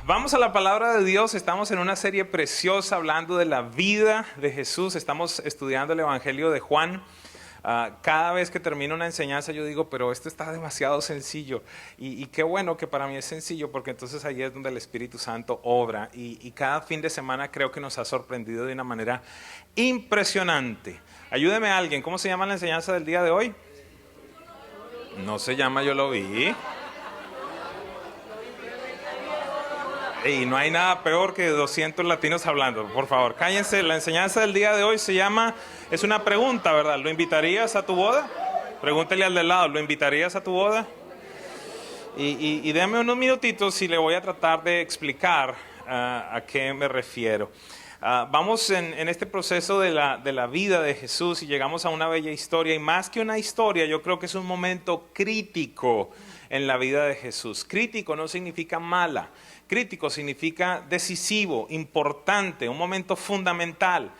Vamos a la palabra de Dios. Estamos en una serie preciosa hablando de la vida de Jesús. Estamos estudiando el Evangelio de Juan. Cada vez que termino una enseñanza yo digo, pero esto está demasiado sencillo. Y qué bueno que para mí es sencillo, porque entonces ahí es donde el Espíritu Santo obra. Y cada fin de semana creo que nos ha sorprendido de una manera impresionante. Ayúdeme a alguien. ¿Cómo se llama la enseñanza del día de hoy? No se llama Yo lo vi. Y no hay nada peor que 200 latinos hablando. Por favor, cállense. La enseñanza del día de hoy se llama, es una pregunta, ¿verdad? ¿Lo invitarías a tu boda? Pregúntele al del lado, ¿lo invitarías a tu boda? Y déme unos minutitos y le voy a tratar de explicar a qué me refiero. Vamos en este proceso de la vida de Jesús y llegamos a una bella historia. Y más que una historia, yo creo que es un momento crítico en la vida de Jesús. Crítico no significa mala. Crítico significa decisivo, importante, un momento fundamental,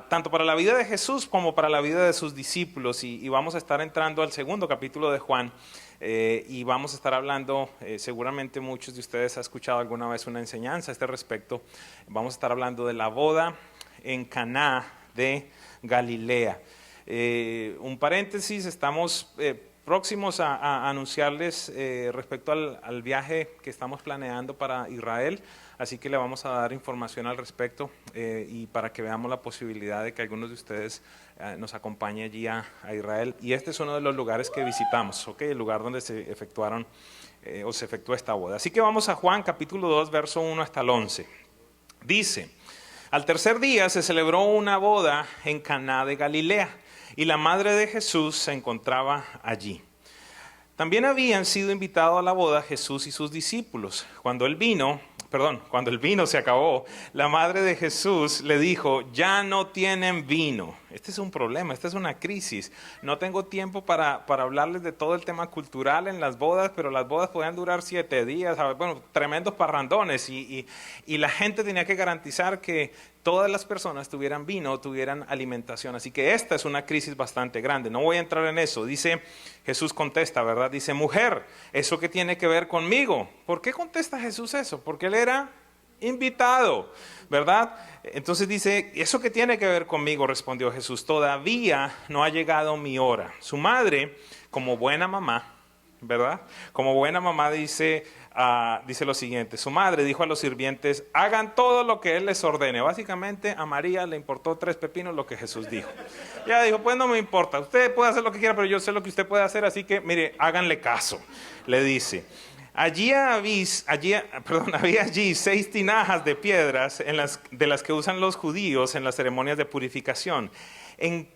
tanto para la vida de Jesús como para la vida de sus discípulos. Y vamos a estar entrando al segundo capítulo de Juan y vamos a estar hablando, seguramente muchos de ustedes han escuchado alguna vez una enseñanza a este respecto. Vamos a estar hablando de la boda en Caná de Galilea. Un paréntesis, estamos próximos a anunciarles respecto al viaje que estamos planeando para Israel, así que le vamos a dar información al respecto y para que veamos la posibilidad de que algunos de ustedes nos acompañen allí a Israel. Y este es uno de los lugares que visitamos, el lugar donde se efectuó esta boda. Así que vamos a Juan capítulo 2, verso 1 hasta el 11. Dice: al tercer día se celebró una boda en Caná de Galilea, y la madre de Jesús se encontraba allí. También habían sido invitados a la boda Jesús y sus discípulos. Cuando el vino se acabó, la madre de Jesús le dijo: ya no tienen vino. Este es un problema, esta es una crisis. No tengo tiempo para hablarles de todo el tema cultural en las bodas, pero las bodas podían durar 7 días, bueno, tremendos parrandones, y la gente tenía que garantizar que todas las personas tuvieran vino, tuvieran alimentación. Así que esta es una crisis bastante grande. No voy a entrar en eso. Jesús contesta, ¿verdad? Dice: mujer, ¿eso qué tiene que ver conmigo? ¿Por qué contesta Jesús eso? Porque él era invitado, ¿verdad? Entonces dice: ¿eso qué tiene que ver conmigo? Respondió Jesús: todavía no ha llegado mi hora. Su madre, como buena mamá, ¿verdad? Como buena mamá dice lo siguiente: su madre dijo a los sirvientes: hagan todo lo que él les ordene. Básicamente a María le importó 3 pepinos lo que Jesús dijo. Ella dijo: pues no me importa, usted puede hacer lo que quiera, pero yo sé lo que usted puede hacer, así que mire, háganle caso, le dice. Había allí 6 tinajas de piedras de las que usan los judíos en las ceremonias de purificación. En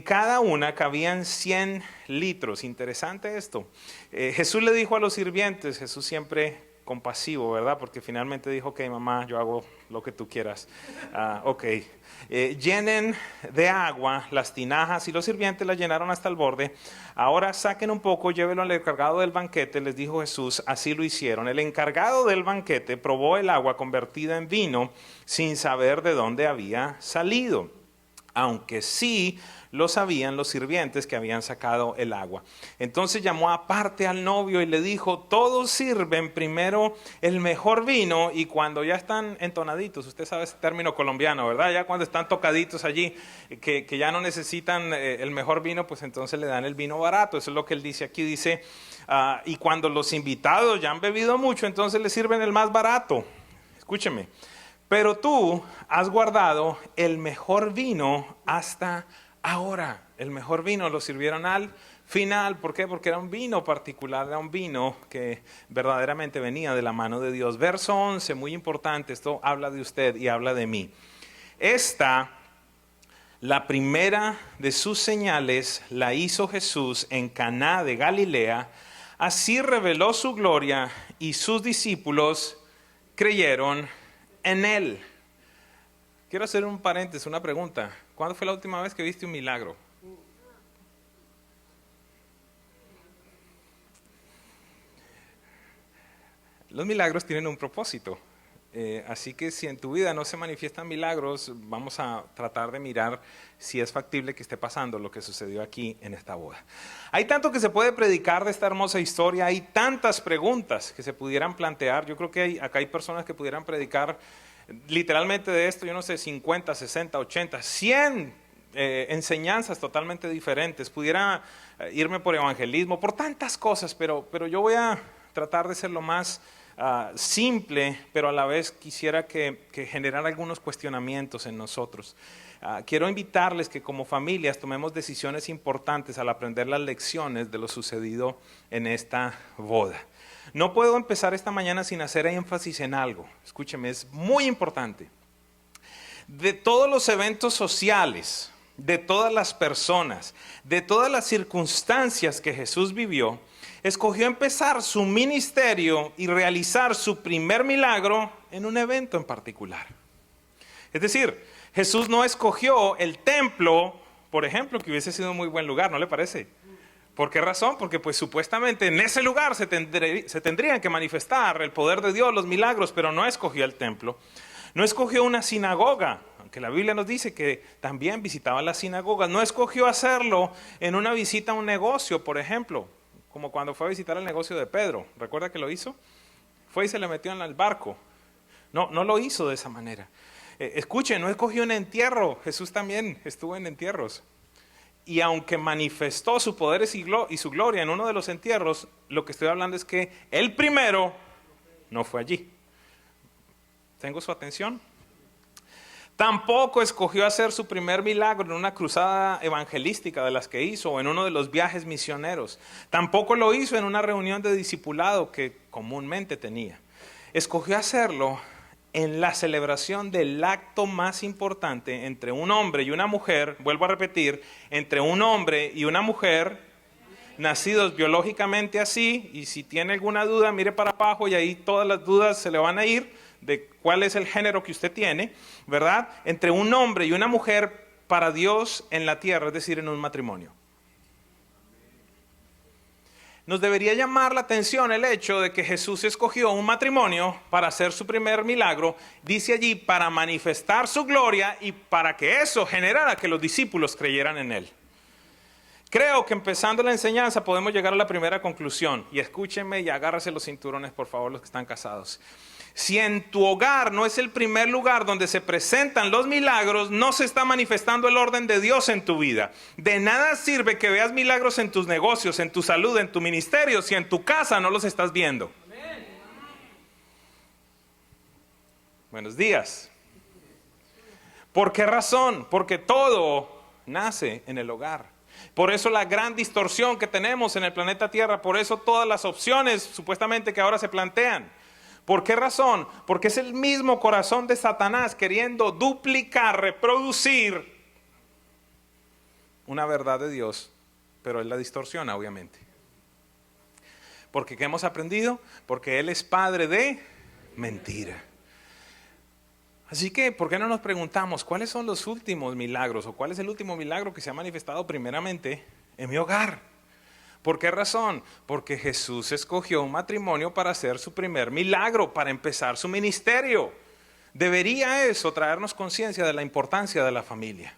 cada una cabían 100 litros. Interesante esto. Jesús le dijo a los sirvientes, Jesús siempre compasivo, ¿verdad? Porque finalmente dijo: ok, mamá, yo hago lo que tú quieras. Llenen de agua las tinajas, y los sirvientes las llenaron hasta el borde. Ahora saquen un poco, llévenlo al encargado del banquete, les dijo Jesús. Así lo hicieron. El encargado del banquete probó el agua convertida en vino sin saber de dónde había salido, aunque sí lo sabían los sirvientes que habían sacado el agua. Entonces llamó aparte al novio y le dijo: todos sirven primero el mejor vino, y cuando ya están entonaditos, usted sabe ese término colombiano, ¿verdad? Ya cuando están tocaditos allí, que ya no necesitan el mejor vino, pues entonces le dan el vino barato. Eso es lo que él dice aquí. Dice, y cuando los invitados ya han bebido mucho, entonces le sirven el más barato. Escúcheme: pero tú has guardado el mejor vino hasta ahora. El mejor vino lo sirvieron al final. ¿Por qué? Porque era un vino particular, era un vino que verdaderamente venía de la mano de Dios. Verso 11, muy importante, esto habla de usted y habla de mí. La primera de sus señales la hizo Jesús en Caná de Galilea. Así reveló su gloria y sus discípulos creyeron en él. Quiero hacer un paréntesis, una pregunta. ¿Cuándo fue la última vez que viste un milagro? Los milagros tienen un propósito. Así que si en tu vida no se manifiestan milagros, vamos a tratar de mirar si es factible que esté pasando lo que sucedió aquí en esta boda. Hay tanto que se puede predicar de esta hermosa historia, hay tantas preguntas que se pudieran plantear. Yo creo que acá hay personas que pudieran predicar literalmente de esto, yo no sé, 50, 60, 80, 100 enseñanzas totalmente diferentes. Pudiera irme por evangelismo, por tantas cosas, pero yo voy a tratar de ser lo más simple, pero a la vez quisiera que generara algunos cuestionamientos en nosotros. Quiero invitarles que como familias tomemos decisiones importantes al aprender las lecciones de lo sucedido en esta boda. No puedo empezar esta mañana sin hacer énfasis en algo. Escúcheme, es muy importante. De todos los eventos sociales, de todas las personas, de todas las circunstancias que Jesús vivió, escogió empezar su ministerio y realizar su primer milagro en un evento en particular. Es decir, Jesús no escogió el templo, por ejemplo, que hubiese sido un muy buen lugar, ¿no le parece? ¿Por qué razón? Porque pues supuestamente en ese lugar se tendrían que manifestar el poder de Dios, los milagros, pero no escogió el templo. No escogió una sinagoga, aunque la Biblia nos dice que también visitaba las sinagogas. No escogió hacerlo en una visita a un negocio, por ejemplo, como cuando fue a visitar el negocio de Pedro. ¿Recuerda que lo hizo? Fue y se le metió en el barco. No lo hizo de esa manera. Escuchen, no escogió un entierro. Jesús también estuvo en entierros. Y aunque manifestó su poder y su gloria en uno de los entierros, lo que estoy hablando es que el primero no fue allí. ¿Tengo su atención? Tampoco escogió hacer su primer milagro en una cruzada evangelística de las que hizo o en uno de los viajes misioneros. Tampoco lo hizo en una reunión de discipulado que comúnmente tenía. Escogió hacerlo en la celebración del acto más importante entre un hombre y una mujer, vuelvo a repetir, entre un hombre y una mujer, nacidos biológicamente así, y si tiene alguna duda, mire para abajo y ahí todas las dudas se le van a ir de cuál es el género que usted tiene, ¿verdad? Entre un hombre y una mujer para Dios en la tierra, es decir, en un matrimonio. Nos debería llamar la atención el hecho de que Jesús escogió un matrimonio para hacer su primer milagro, dice allí, para manifestar su gloria y para que eso generara que los discípulos creyeran en él. Creo que empezando la enseñanza podemos llegar a la primera conclusión, y escúchenme y agárrense los cinturones, por favor, los que están casados. Si en tu hogar no es el primer lugar donde se presentan los milagros, no se está manifestando el orden de Dios en tu vida. De nada sirve que veas milagros en tus negocios, en tu salud, en tu ministerio, si en tu casa no los estás viendo. Amén. Buenos días. ¿Por qué razón? Porque todo nace en el hogar. Por eso la gran distorsión que tenemos en el planeta Tierra, por eso todas las opciones supuestamente que ahora se plantean. ¿Por qué razón? Porque es el mismo corazón de Satanás queriendo duplicar, reproducir una verdad de Dios, pero él la distorsiona, obviamente. ¿Porque qué hemos aprendido? Porque él es padre de mentira. Así que, ¿por qué no nos preguntamos cuáles son los últimos milagros o cuál es el último milagro que se ha manifestado primeramente en mi hogar? ¿Por qué razón? Porque Jesús escogió un matrimonio para hacer su primer milagro, para empezar su ministerio. Debería eso traernos conciencia de la importancia de la familia.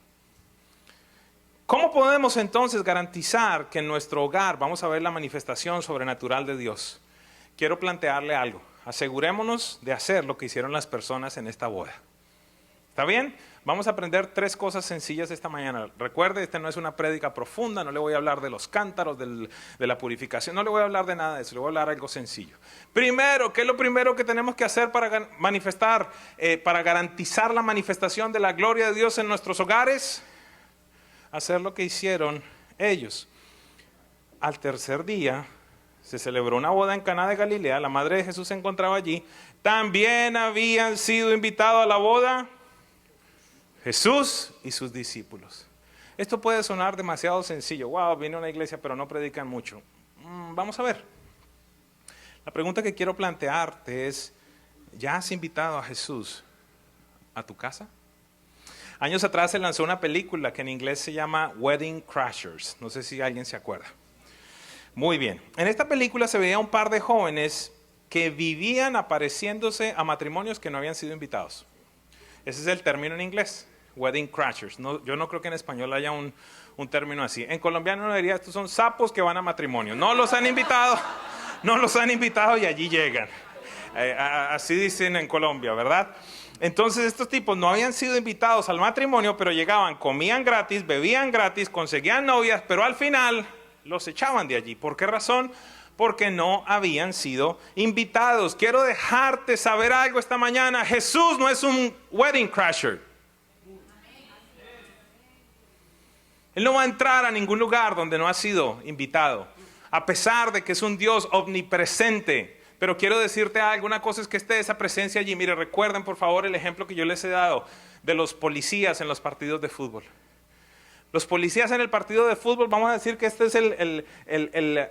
¿Cómo podemos entonces garantizar que en nuestro hogar vamos a ver la manifestación sobrenatural de Dios? Quiero plantearle algo. Asegurémonos de hacer lo que hicieron las personas en esta boda. ¿Está bien? Vamos a aprender 3 cosas sencillas esta mañana. Recuerde, esta no es una prédica profunda, no le voy a hablar de los cántaros, de la purificación, no le voy a hablar de nada de eso, le voy a hablar de algo sencillo. Primero, ¿qué es lo primero que tenemos que hacer para manifestar, para garantizar la manifestación de la gloria de Dios en nuestros hogares? Hacer lo que hicieron ellos. Al tercer día se celebró una boda en Caná de Galilea, la madre de Jesús se encontraba allí. También habían sido invitados a la boda Jesús y sus discípulos. Esto puede sonar demasiado sencillo. Wow, viene a una iglesia pero no predican mucho. Vamos a ver. La pregunta que quiero plantearte es, ¿ya has invitado a Jesús a tu casa? Años atrás se lanzó una película que en inglés se llama Wedding Crashers. No sé si alguien se acuerda. Muy bien. En esta película se veía un par de jóvenes que vivían apareciéndose a matrimonios que no habían sido invitados. Ese es el término en inglés, wedding crashers. No, yo no creo que en español haya un término así. En colombiano uno diría, estos son sapos que van a matrimonio. No los han invitado, no los han invitado y allí llegan. Así dicen en Colombia, ¿verdad? Entonces estos tipos no habían sido invitados al matrimonio, pero llegaban, comían gratis, bebían gratis, conseguían novias, pero al final los echaban de allí. ¿Por qué razón? Porque no habían sido invitados. Quiero dejarte saber algo esta mañana. Jesús no es un wedding crasher. Él no va a entrar a ningún lugar donde no ha sido invitado, a pesar de que es un Dios omnipresente. Pero quiero decirte algo, una cosa es que esté esa presencia allí. Mire, recuerden por favor el ejemplo que yo les he dado de los policías en los partidos de fútbol. Los policías en el partido de fútbol, vamos a decir que este es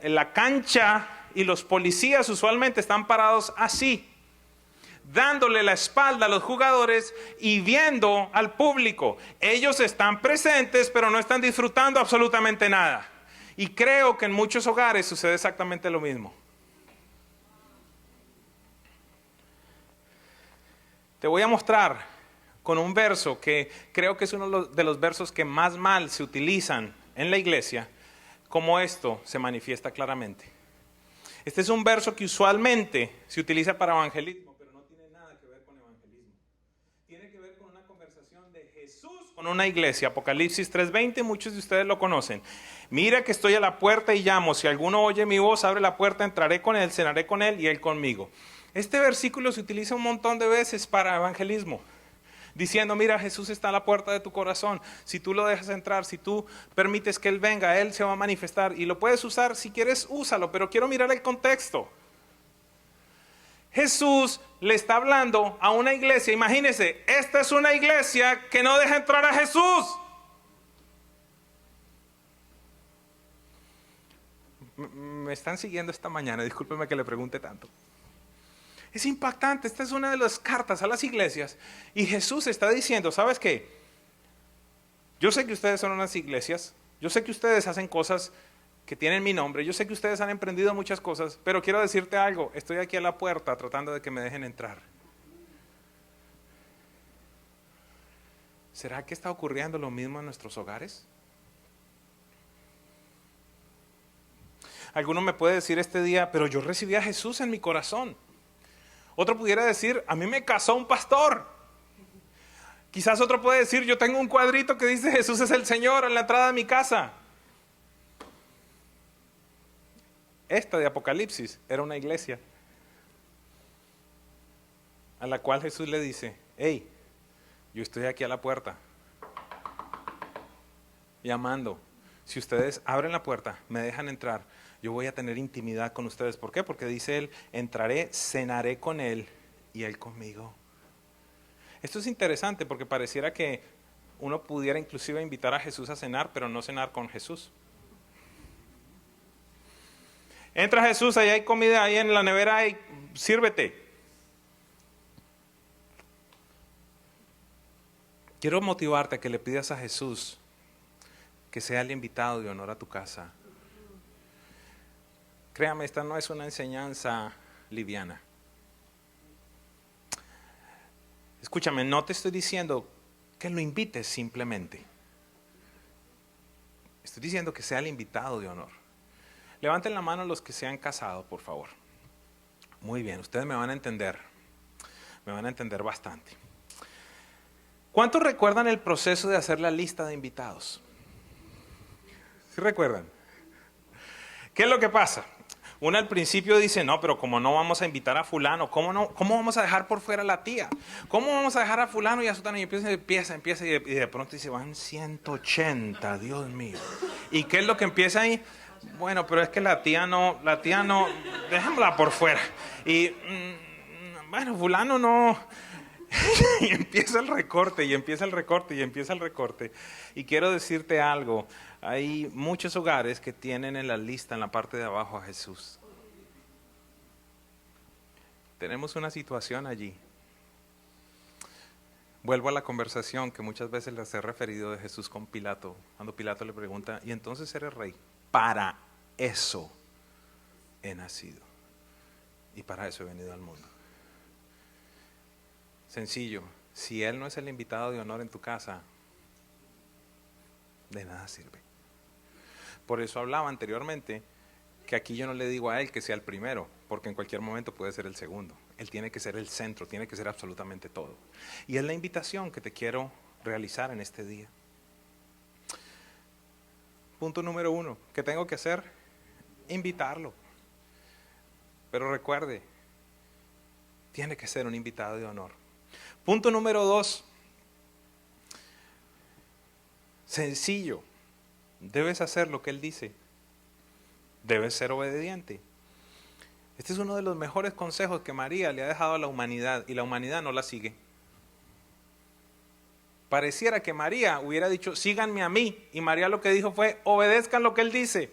la cancha, y los policías usualmente están parados así, dándole la espalda a los jugadores y viendo al público. Ellos están presentes, pero no están disfrutando absolutamente nada. Y creo que en muchos hogares sucede exactamente lo mismo. Te voy a mostrar con un verso que creo que es uno de los versos que más mal se utilizan en la iglesia, cómo esto se manifiesta claramente. Este es un verso que usualmente se utiliza para evangelismo, pero no tiene nada que ver con evangelismo. Tiene que ver con una conversación de Jesús con una iglesia. Apocalipsis 3:20, muchos de ustedes lo conocen. Mira que estoy a la puerta y llamo. Si alguno oye mi voz, abre la puerta, entraré con él, cenaré con él y él conmigo. Este versículo se utiliza un montón de veces para evangelismo, diciendo, mira, Jesús está a la puerta de tu corazón. Si tú lo dejas entrar, si tú permites que Él venga, Él se va a manifestar. Y lo puedes usar, si quieres, úsalo, pero quiero mirar el contexto. Jesús le está hablando a una iglesia. Imagínense, esta es una iglesia que no deja entrar a Jesús. Me están siguiendo esta mañana, discúlpeme que le pregunte tanto. Es impactante, esta es una de las cartas a las iglesias y Jesús está diciendo, ¿sabes qué? Yo sé que ustedes son unas iglesias, yo sé que ustedes hacen cosas que tienen mi nombre, yo sé que ustedes han emprendido muchas cosas, pero quiero decirte algo, estoy aquí a la puerta tratando de que me dejen entrar. ¿Será que está ocurriendo lo mismo en nuestros hogares? Alguno me puede decir este día, pero yo recibí a Jesús en mi corazón. Otro pudiera decir, a mí me casó un pastor. Quizás otro puede decir, yo tengo un cuadrito que dice Jesús es el Señor en la entrada de mi casa. Esta de Apocalipsis era una iglesia a la cual Jesús le dice, hey, yo estoy aquí a la puerta, llamando. Si ustedes abren la puerta, me dejan entrar, yo voy a tener intimidad con ustedes. ¿Por qué? Porque dice él, entraré, cenaré con él y él conmigo. Esto es interesante porque pareciera que uno pudiera inclusive invitar a Jesús a cenar, pero no cenar con Jesús. Entra Jesús, ahí hay comida, ahí en la nevera hay, sírvete. Quiero motivarte a que le pidas a Jesús que sea el invitado de honor a tu casa. Créame, esta no es una enseñanza liviana. Escúchame, no te estoy diciendo que lo invites simplemente. Estoy diciendo que sea el invitado de honor. Levanten la mano los que se han casado, por favor. Muy bien, ustedes me van a entender. Me van a entender bastante. ¿Cuántos recuerdan el proceso de hacer la lista de invitados? ¿Sí recuerdan? ¿Qué es lo que pasa? Uno al principio dice, no, pero como no vamos a invitar a fulano, ¿cómo vamos a dejar por fuera a la tía? ¿Cómo vamos a dejar a fulano y a sutano? Y empieza y de pronto dice, van 180, Dios mío. ¿Y qué es lo que empieza ahí? Bueno, pero es que la tía no, dejémosla por fuera. Y, bueno, fulano no. Y empieza el recorte, y empieza el recorte, y empieza el recorte. Y quiero decirte algo, hay muchos hogares que tienen en la lista, en la parte de abajo, a Jesús. Tenemos una situación allí. Vuelvo a la conversación que muchas veces les he referido de Jesús con Pilato, cuando Pilato le pregunta, ¿y entonces eres rey? Para eso he nacido. y para eso he venido al mundo. Sencillo, si Él no es el invitado de honor en tu casa, de nada sirve. Por eso hablaba anteriormente que aquí yo no le digo a Él que sea el primero, porque en cualquier momento puede ser el segundo. Él tiene que ser el centro, tiene que ser absolutamente todo. Y es la invitación que te quiero realizar en este día. Punto número 1, ¿qué tengo que hacer? Invitarlo. Pero recuerde, tiene que ser un invitado de honor. Punto número 2, sencillo, debes hacer lo que Él dice. Debes ser obediente. Este es uno de los mejores consejos que María le ha dejado a la humanidad y la humanidad no la sigue. Pareciera que María hubiera dicho, síganme a mí, y María lo que dijo fue, obedezcan lo que Él dice.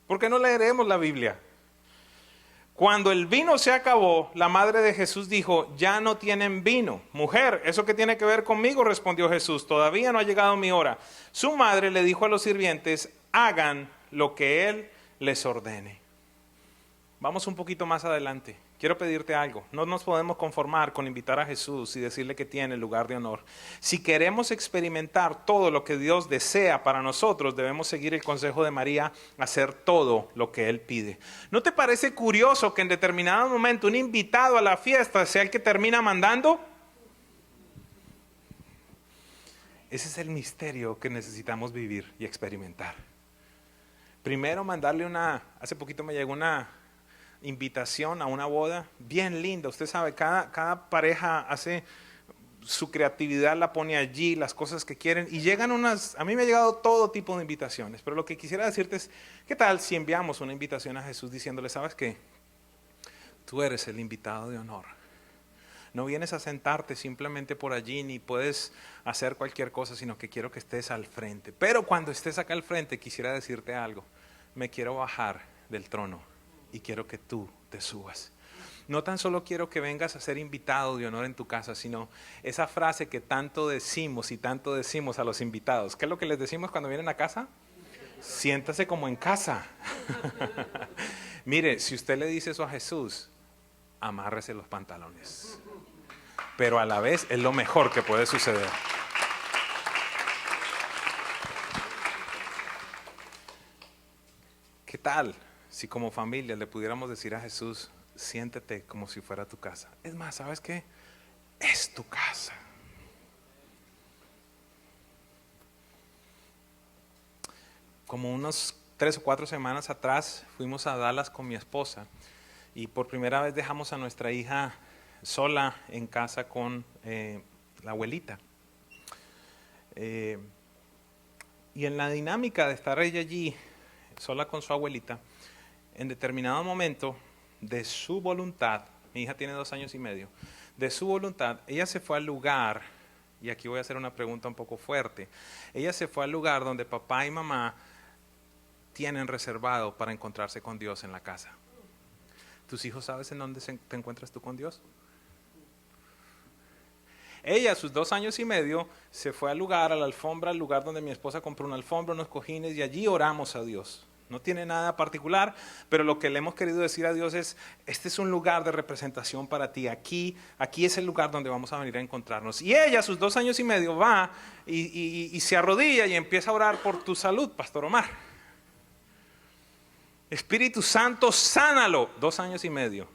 ¿Por qué no leeremos la Biblia? Cuando el vino se acabó, la madre de Jesús dijo, ya no tienen vino. Mujer, ¿eso qué tiene que ver conmigo? Respondió Jesús, todavía no ha llegado mi hora. Su madre le dijo a los sirvientes, hagan lo que Él les ordene. Vamos un poquito más adelante. Quiero pedirte algo. No nos podemos conformar con invitar a Jesús y decirle que tiene el lugar de honor. Si queremos experimentar todo lo que Dios desea para nosotros, debemos seguir el consejo de María, hacer todo lo que Él pide. ¿No te parece curioso que en determinado momento un invitado a la fiesta sea el que termina mandando? Ese es el misterio que necesitamos vivir y experimentar. Primero mandarle hace poquito me llegó una invitación a una boda bien linda. Usted sabe, cada pareja hace su creatividad, la pone allí, las cosas que quieren, y llegan a mí me ha llegado todo tipo de invitaciones, pero lo que quisiera decirte es, ¿qué tal si enviamos una invitación a Jesús diciéndole, sabes qué? Tú eres el invitado de honor. No vienes a sentarte simplemente por allí, ni puedes hacer cualquier cosa, sino que quiero que estés al frente. Pero cuando estés acá al frente, quisiera decirte algo. Me quiero bajar del trono y quiero que tú te subas. No tan solo quiero que vengas a ser invitado de honor en tu casa, sino esa frase que tanto decimos y tanto decimos a los invitados. ¿Qué es lo que les decimos cuando vienen a casa? Siéntase como en casa. Mire, si usted le dice eso a Jesús, amárrese los pantalones. Pero a la vez es lo mejor que puede suceder. ¿Qué tal si como familia le pudiéramos decir a Jesús, siéntete como si fuera tu casa? Es más, ¿sabes qué? Es tu casa. Como unos 3 o 4 semanas atrás fuimos a Dallas con mi esposa y por primera vez dejamos a nuestra hija sola en casa con la abuelita. Y en la dinámica de estar ella allí, sola con su abuelita, en determinado momento, de su voluntad, mi hija tiene 2 años y medio, de su voluntad, ella se fue al lugar, y aquí voy a hacer una pregunta un poco fuerte, ella se fue al lugar donde papá y mamá tienen reservado para encontrarse con Dios en la casa. ¿Tus hijos sabes en dónde te encuentras tú con Dios? Ella a sus 2 años y medio se fue al lugar, a la alfombra, al lugar donde mi esposa compró una alfombra, unos cojines, y allí oramos a Dios. No tiene nada particular, pero lo que le hemos querido decir a Dios es, este es un lugar de representación para ti, aquí es el lugar donde vamos a venir a encontrarnos. Y ella a sus 2 años y medio va y se arrodilla y empieza a orar por tu salud, Pastor Omar. Espíritu Santo, sánalo. 2 años y medio.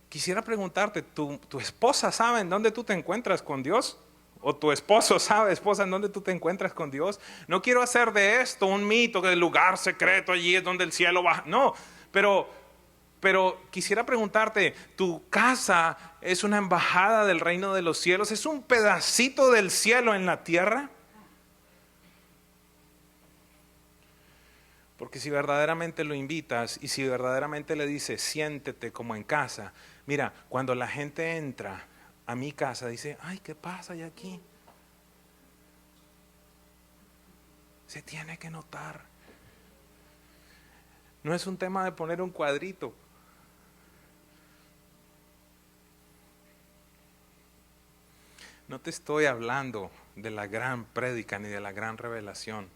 Quisiera preguntarte, ¿tu esposa sabe en dónde tú te encuentras con Dios? ¿O tu esposo sabe, esposa, en dónde tú te encuentras con Dios? No quiero hacer de esto un mito, que el lugar secreto allí es donde el cielo baja. No, pero quisiera preguntarte, ¿tu casa es una embajada del reino de los cielos? ¿Es un pedacito del cielo en la tierra? Porque si verdaderamente lo invitas y si verdaderamente le dices, siéntete como en casa. Mira, cuando la gente entra a mi casa, dice, ay, ¿qué pasa hay aquí? Se tiene que notar. No es un tema de poner un cuadrito. No te estoy hablando de la gran prédica ni de la gran revelación.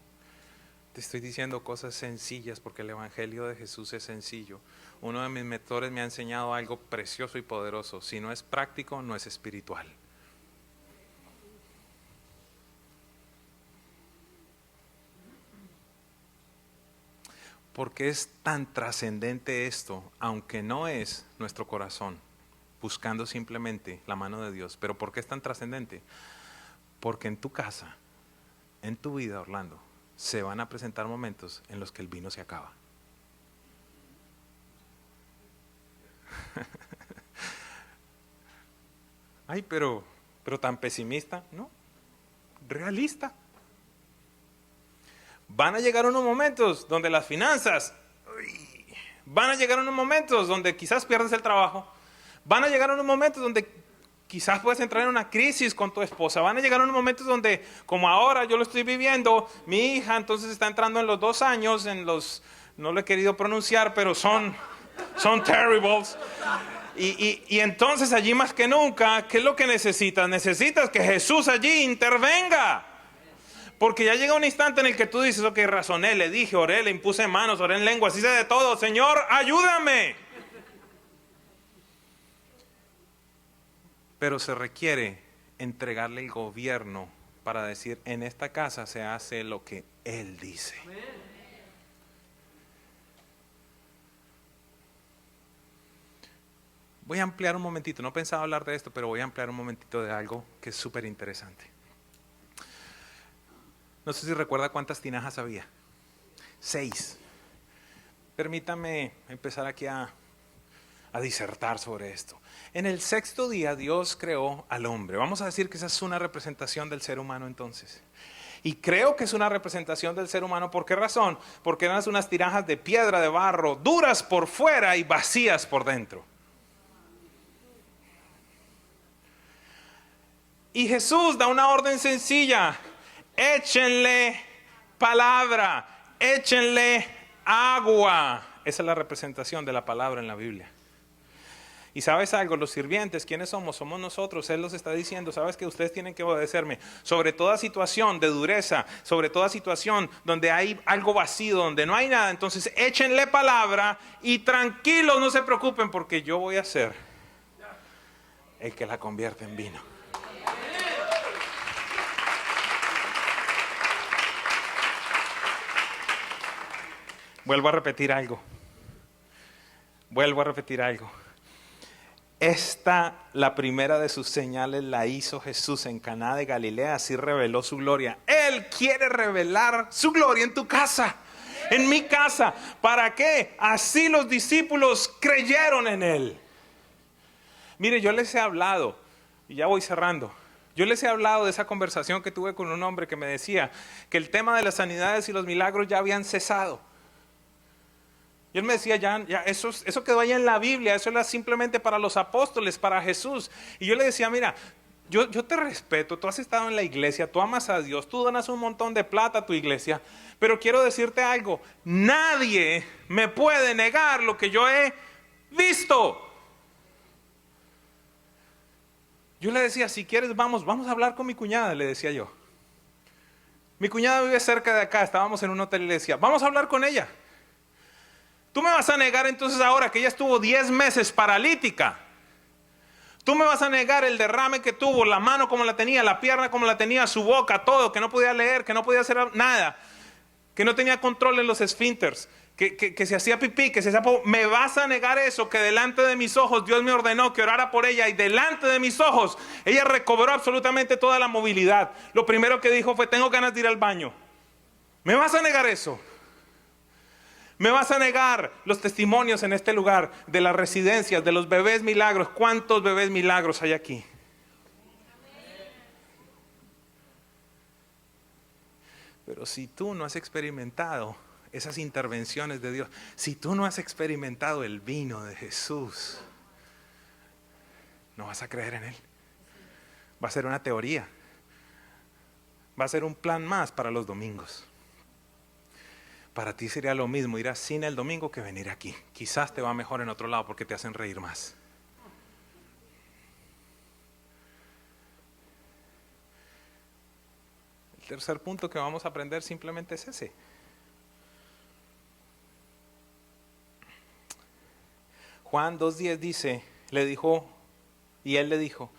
Te estoy diciendo cosas sencillas porque el Evangelio de Jesús es sencillo. Uno de mis mentores me ha enseñado algo precioso y poderoso. Si no es práctico, no es espiritual. ¿Por qué es tan trascendente esto? Aunque no es nuestro corazón, buscando simplemente la mano de Dios. ¿Pero por qué es tan trascendente? Porque en tu casa, en tu vida, Orlando, se van a presentar momentos en los que el vino se acaba. Ay, pero tan pesimista, ¿no? Realista. Van a llegar unos momentos donde las finanzas, van a llegar unos momentos donde quizás pierdes el trabajo, van a llegar unos momentos donde quizás puedes entrar en una crisis con tu esposa, van a llegar unos momentos donde, como ahora yo lo estoy viviendo, mi hija entonces está entrando en los 2 años, no lo he querido pronunciar, pero son terribles. Y entonces allí más que nunca, ¿qué es lo que necesitas? Necesitas que Jesús allí intervenga. Porque ya llega un instante en el que tú dices, ok, razoné, le dije, oré, le impuse manos, oré en lengua, así sé de todo. Señor, ayúdame. Pero se requiere entregarle el gobierno para decir, en esta casa se hace lo que Él dice. Voy a ampliar un momentito, no pensaba hablar de esto, pero voy a ampliar un momentito de algo que es súper interesante. No sé si recuerda cuántas tinajas había. 6. Permítame empezar aquí a disertar sobre esto. En el 6º día Dios creó al hombre. Vamos a decir que esa es una representación del ser humano entonces. Y creo que es una representación del ser humano. ¿Por qué razón? Porque eran unas tinajas de piedra, de barro, duras por fuera y vacías por dentro. Y Jesús da una orden sencilla. Échenle palabra, échenle agua. Esa es la representación de la palabra en la Biblia. Y sabes algo, los sirvientes, ¿quiénes somos? Somos nosotros. Él los está diciendo, sabes que ustedes tienen que obedecerme. Sobre toda situación de dureza, sobre toda situación donde hay algo vacío, donde no hay nada, entonces échenle palabra y tranquilos, no se preocupen porque yo voy a ser el que la convierte en vino. Vuelvo a repetir algo. La primera de sus señales la hizo Jesús en Caná de Galilea, así reveló su gloria. Él quiere revelar su gloria en tu casa, en mi casa. ¿Para qué? Así los discípulos creyeron en Él. Mire, yo les he hablado, y ya voy cerrando. Yo les he hablado de esa conversación que tuve con un hombre que me decía que el tema de las sanidades y los milagros ya habían cesado. Y él me decía, ya eso quedó ahí en la Biblia, eso era simplemente para los apóstoles, para Jesús. Y yo le decía, mira, yo te respeto, tú has estado en la iglesia, tú amas a Dios, tú donas un montón de plata a tu iglesia, pero quiero decirte algo, nadie me puede negar lo que yo he visto. Yo le decía, si quieres vamos a hablar con mi cuñada, le decía yo. Mi cuñada vive cerca de acá, estábamos en un hotel y le decía, vamos a hablar con ella. Tú me vas a negar entonces ahora que ella estuvo 10 meses paralítica. Tú me vas a negar el derrame que tuvo, la mano como la tenía, la pierna como la tenía, su boca, todo, que no podía leer, que no podía hacer nada, que no tenía control en los esfínteres, que se hacía pipí, que se hacía popó. Me vas a negar eso, que delante de mis ojos Dios me ordenó que orara por ella y delante de mis ojos ella recobró absolutamente toda la movilidad. Lo primero que dijo fue, tengo ganas de ir al baño. ¿Me vas a negar eso? Me vas a negar los testimonios en este lugar de las residencias, de los bebés milagros. ¿Cuántos bebés milagros hay aquí? Pero si tú no has experimentado esas intervenciones de Dios, si tú no has experimentado el vino de Jesús, no vas a creer en Él. Va a ser una teoría. Va a ser un plan más para los domingos. Para ti sería lo mismo ir a cine el domingo que venir aquí. Quizás te va mejor en otro lado porque te hacen reír más. El tercer punto que vamos a aprender simplemente es ese. Juan 2:10 dice, y él le dijo,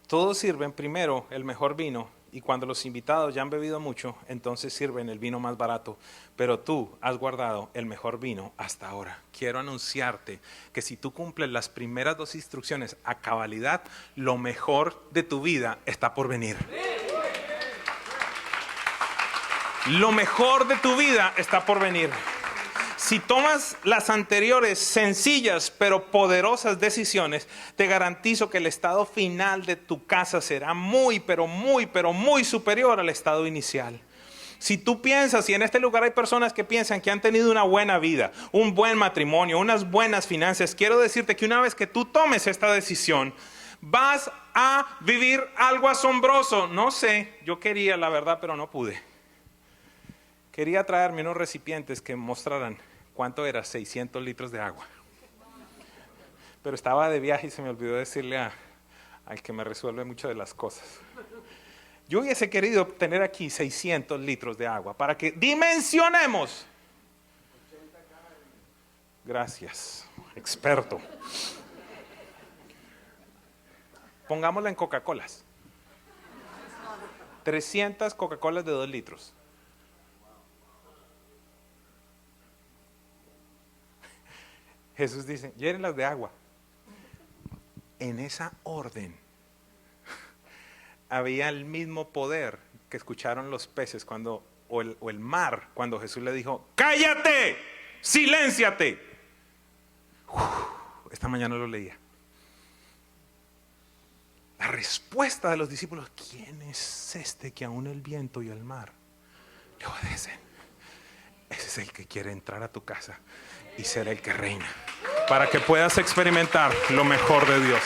todos sirven primero el mejor vino, y cuando los invitados ya han bebido mucho, entonces sirven el vino más barato. Pero tú has guardado el mejor vino hasta ahora. Quiero anunciarte que si tú cumples las primeras 2 instrucciones a cabalidad, lo mejor de tu vida está por venir. Lo mejor de tu vida está por venir. Si tomas las anteriores sencillas pero poderosas decisiones, te garantizo que el estado final de tu casa será muy superior al estado inicial. Si tú piensas, y en este lugar hay personas que piensan que han tenido una buena vida, un buen matrimonio, unas buenas finanzas, quiero decirte que una vez que tú tomes esta decisión, vas a vivir algo asombroso. No sé, yo quería la verdad, pero no pude. Quería traerme unos recipientes que mostraran cuánto era 600 litros de agua. Pero estaba de viaje y se me olvidó decirle al que me resuelve muchas de las cosas. Yo hubiese querido tener aquí 600 litros de agua para que dimensionemos. Gracias, experto. Pongámosla en Coca-Colas. 300 Coca-Colas de 2 litros. Jesús dice, llénenlas de agua. En esa orden había el mismo poder que escucharon los peces o el mar cuando Jesús le dijo, ¡cállate! ¡Silénciate! Esta mañana lo leía. La respuesta de los discípulos, ¿quién es este que aún el viento y el mar le obedecen? Ese es el que quiere entrar a tu casa y ser el que reina, para que puedas experimentar lo mejor de Dios.